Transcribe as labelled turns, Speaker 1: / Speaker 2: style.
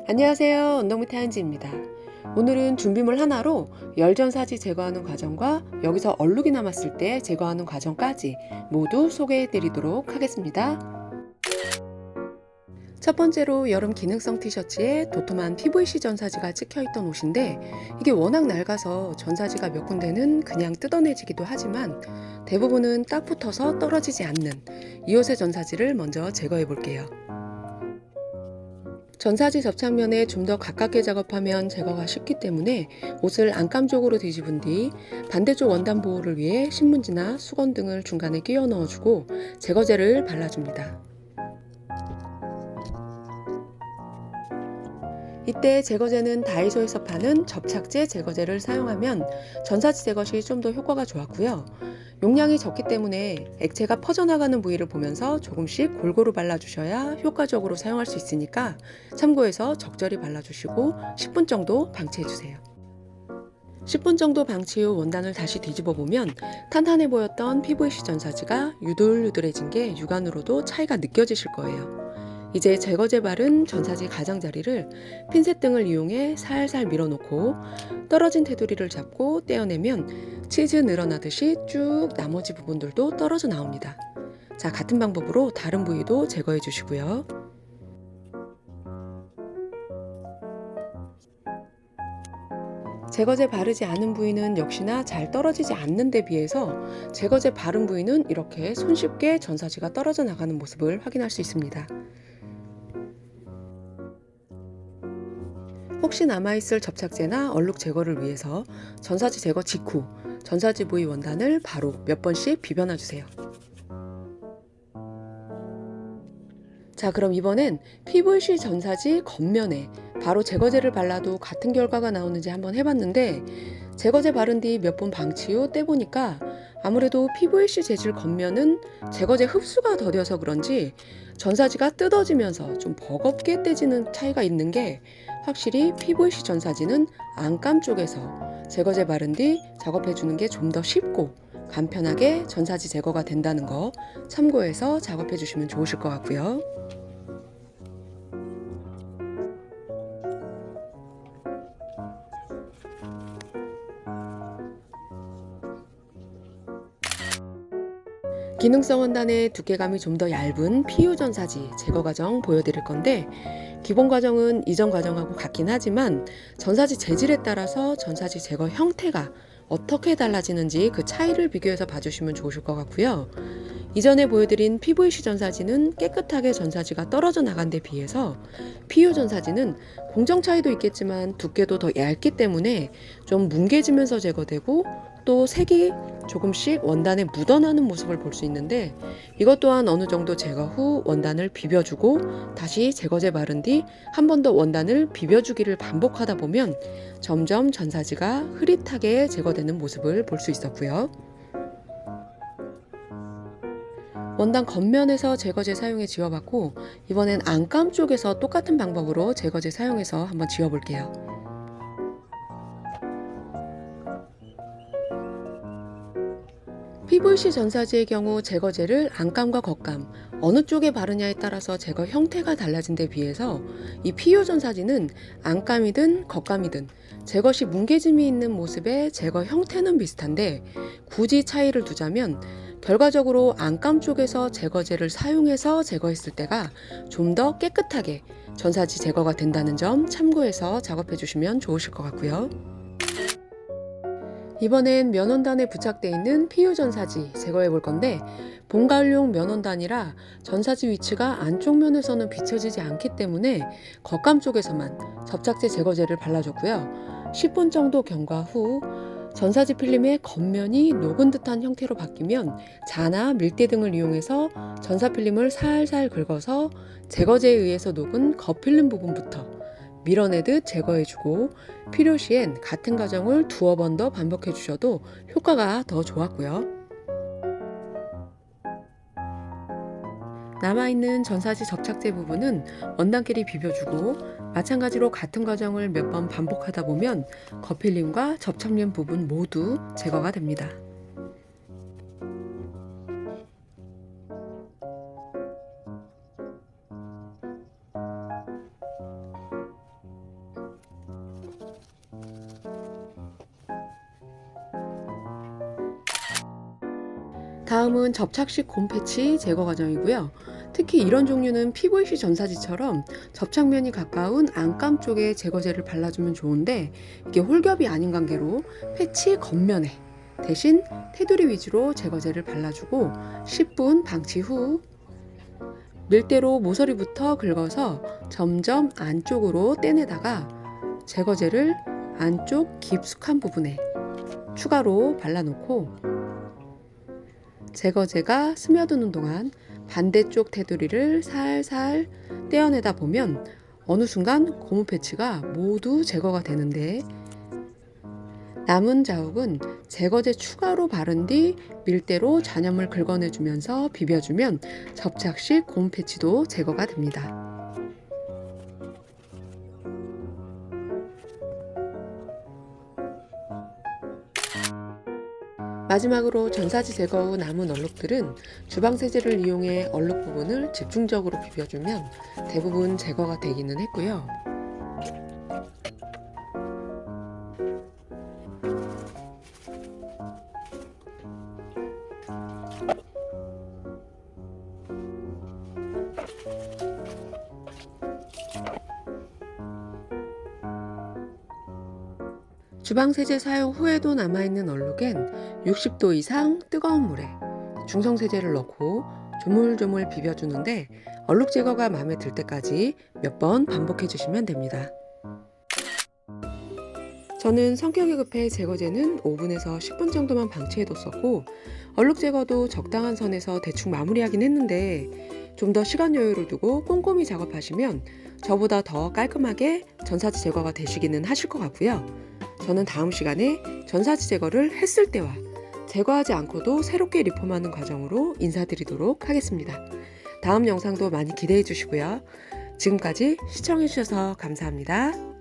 Speaker 1: 안녕하세요. 원동무 태안지입니다. 오늘은 준비물 하나로 열전사지 제거하는 과정과 여기서 얼룩이 남았을 때 제거하는 과정까지 모두 소개해 드리도록 하겠습니다. 첫 번째로 여름 기능성 티셔츠에 도톰한 PVC 전사지가 찍혀있던 옷인데 이게 워낙 낡아서 전사지가 몇 군데는 그냥 뜯어내지기도 하지만 대부분은 딱 붙어서 떨어지지 않는 이 옷의 전사지를 먼저 제거해 볼게요. 전사지 접착면에 좀 더 가깝게 작업하면 제거가 쉽기 때문에 옷을 안감 쪽으로 뒤집은 뒤 반대쪽 원단 보호를 위해 신문지나 수건 등을 중간에 끼워 넣어주고 제거제를 발라줍니다. 이때 제거제는 다이소에서 파는 접착제 제거제를 사용하면 전사지 제거 시 좀 더 효과가 좋았고요. 용량이 적기 때문에 액체가 퍼져나가는 부위를 보면서 조금씩 골고루 발라주셔야 효과적으로 사용할 수 있으니까 참고해서 적절히 발라주시고 10분 정도 방치해주세요. 10분 정도 방치 후 원단을 다시 뒤집어 보면 탄탄해 보였던 PVC 전사지가 유들유들해진 게 육안으로도 차이가 느껴지실 거예요. 이제 제거제 바른 전사지 가장자리를 핀셋 등을 이용해 살살 밀어놓고 떨어진 테두리를 잡고 떼어내면 치즈 늘어나듯이 쭉 나머지 부분들도 떨어져 나옵니다. 자, 같은 방법으로 다른 부위도 제거해 주시고요. 제거제 바르지 않은 부위는 역시나 잘 떨어지지 않는 데 비해서 제거제 바른 부위는 이렇게 손쉽게 전사지가 떨어져 나가는 모습을 확인할 수 있습니다. 혹시 남아있을 접착제나 얼룩 제거를 위해서 전사지 제거 직후 전사지 부위 원단을 바로 몇 번씩 비벼놔주세요. 자, 그럼 이번엔 PVC 전사지 겉면에 바로 제거제를 발라도 같은 결과가 나오는지 한번 해봤는데 제거제 바른 뒤 몇 번 방치 후 떼보니까 아무래도 PVC 재질 겉면은 제거제 흡수가 더뎌서 그런지 전사지가 뜯어지면서 좀 버겁게 떼지는 차이가 있는 게 확실히 PVC 전사지는 안감 쪽에서 제거제 바른 뒤 작업해주는 게 좀 더 쉽고 간편하게 전사지 제거가 된다는 거 참고해서 작업해 주시면 좋으실 것 같고요. 기능성 원단의 두께감이 좀 더 얇은 PU 전사지 제거 과정 보여드릴 건데 기본 과정은 이전 과정하고 같긴 하지만 전사지 재질에 따라서 전사지 제거 형태가 어떻게 달라지는지 그 차이를 비교해서 봐주시면 좋으실 것 같고요. 이전에 보여드린 PVC 전사지는 깨끗하게 전사지가 떨어져 나간 데 비해서 PU 전사지는 공정 차이도 있겠지만 두께도 더 얇기 때문에 좀 뭉개지면서 제거되고 또 색이 조금씩 원단에 묻어나는 모습을 볼 수 있는데 이것 또한 어느 정도 제거 후 원단을 비벼주고 다시 제거제 바른 뒤 한 번 더 원단을 비벼주기를 반복하다 보면 점점 전사지가 흐릿하게 제거되는 모습을 볼 수 있었고요. 원단 겉면에서 제거제 사용해 지워봤고 이번엔 안감 쪽에서 똑같은 방법으로 제거제 사용해서 한번 지워볼게요. PVC 전사지의 경우 제거제를 안감과 겉감 어느 쪽에 바르냐에 따라서 제거 형태가 달라진 데 비해서 이 PU 전사지는 안감이든 겉감이든 제거 시 뭉개짐이 있는 모습의 제거 형태는 비슷한데 굳이 차이를 두자면 결과적으로 안감 쪽에서 제거제를 사용해서 제거했을 때가 좀 더 깨끗하게 전사지 제거가 된다는 점 참고해서 작업해 주시면 좋으실 것 같고요. 이번엔 면원단에 부착되어 있는 PU 전사지 제거해 볼 건데 봄가을용 면원단이라 전사지 위치가 안쪽 면에서는 비춰지지 않기 때문에 겉감 쪽에서만 접착제 제거제를 발라줬고요. 10분 정도 경과 후 전사지 필름의 겉면이 녹은 듯한 형태로 바뀌면 자나 밀대 등을 이용해서 전사 필름을 살살 긁어서 제거제에 의해서 녹은 겉필름 부분부터 밀어내듯 제거해주고 필요시엔 같은 과정을 두어 번 더 반복해 주셔도 효과가 더 좋았고요. 남아있는 전사지 접착제 부분은 원단끼리 비벼주고 마찬가지로 같은 과정을 몇 번 반복하다 보면 겉필름과 접착면 부분 모두 제거가 됩니다. 다음은 접착식 곰 패치 제거 과정이고요. 특히 이런 종류는 PVC 전사지처럼 접착면이 가까운 안감 쪽에 제거제를 발라주면 좋은데, 이게 홀겹이 아닌 관계로 패치 겉면에 대신 테두리 위주로 제거제를 발라주고 10분 방치 후 밀대로 모서리부터 긁어서 점점 안쪽으로 떼내다가 제거제를 안쪽 깊숙한 부분에 추가로 발라놓고 제거제가 스며드는 동안 반대쪽 테두리를 살살 떼어내다 보면 어느 순간 고무 패치가 모두 제거가 되는데, 남은 자욱은 제거제 추가로 바른 뒤 밀대로 잔여물 긁어내주면서 비벼주면 접착식 고무 패치도 제거가 됩니다. 마지막으로 전사지 제거 후 남은 얼룩들은 주방 세제를 이용해 얼룩 부분을 집중적으로 비벼주면 대부분 제거가 되기는 했고요. 주방 세제 사용 후에도 남아있는 얼룩엔 60도 이상 뜨거운 물에 중성 세제를 넣고 조물조물 비벼주는데, 얼룩 제거가 마음에 들 때까지 몇 번 반복해 주시면 됩니다. 저는 성격이 급해 제거제는 5분에서 10분 정도만 방치해뒀었고, 얼룩 제거도 적당한 선에서 대충 마무리하긴 했는데, 좀 더 시간 여유를 두고 꼼꼼히 작업하시면 저보다 더 깔끔하게 전사지 제거가 되시기는 하실 것 같고요. 저는 다음 시간에 전사지 제거를 했을 때와 제거하지 않고도 새롭게 리폼하는 과정으로 인사드리도록 하겠습니다. 다음 영상도 많이 기대해 주시고요. 지금까지 시청해 주셔서 감사합니다.